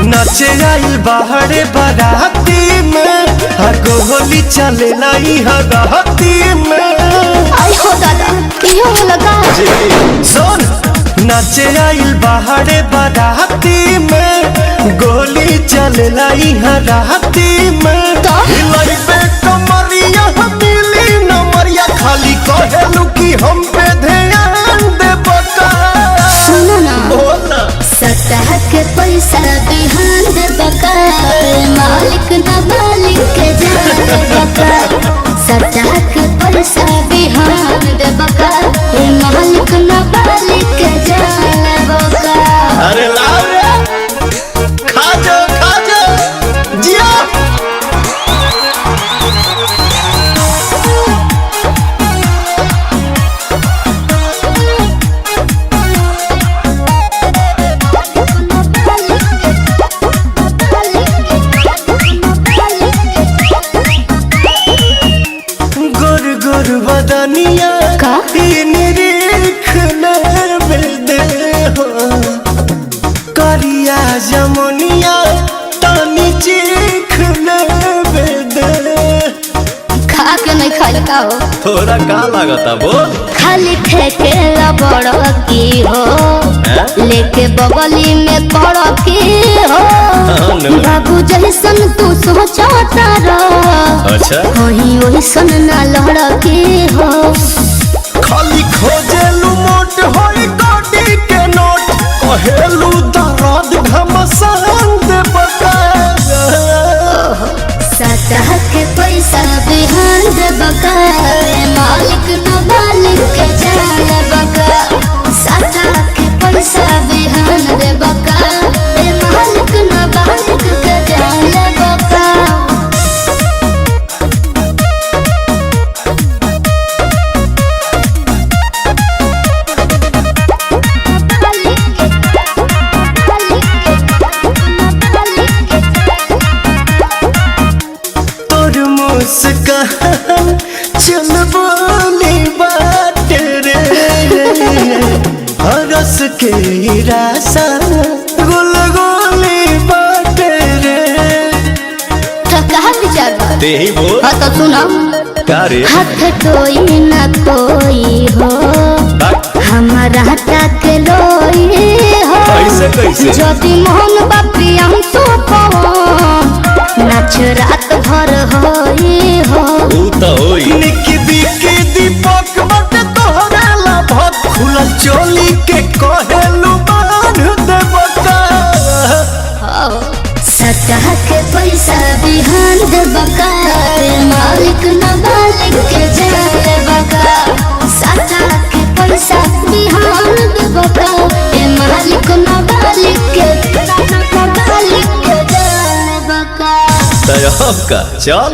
नाचे आइल बाहरे बाराती में गोली चले लाई हराती में। आई हो दादा क्यों लगा सुन नाचे आइल बाहरे बाराती में गोली चले लाई हराती में। हिलाई पे कमरिया मिली नमरिया खाली कहेलू कि हम पे ध्यान दे बता। सुनो ना बोला सतह के पैसा बिहान दे बका मालिक न मालिक के जान बका। सतह के पैसा बिहान दे बका मालिक न मालिक के जान बका। अरे लाओ रे खा जा जिया। बदनिया का करिया जमुनिया तानी चीख खा के नहीं खाई का हो थोड़ा का लागता बोल। खाली ठेके बड़ की हो लेके बगली में कड़ की हो। बाबू जैसन तू सोचता रह अच्छा वही वही सन ना लड़ की हो। खाली खोजेलू मोट होई गोडी के नोट कहेलू दर्द घमसान दे बका। सतह के पैसा बिहान दे बका मालिक न मालिक के जान बका। सतह के पैसा बिहान दे बका मालिक न मालिक के जान बका। तोर मुस्कान चल बोली बात रे हरस के रासा गुल गोली बात रे। तो कहाँ विचार बा? ते ही बोल हाँ तो सुनो का रे हाथ कोई न कोई हो हमारा तक लोई हो। कैसे ज्योति मोहन बापी हम तो नाच रात भर होई हो। निकी बिकी दीपक बट तोहरा लाभत खुलल चोली के कहेलू बांध दे बका। सतह के पैसा बिहान दे बका मालिक न मालिक के जान बका। सतह के पैसा बिहान दे बका मालिक न मालिक के जान बका। तय का चल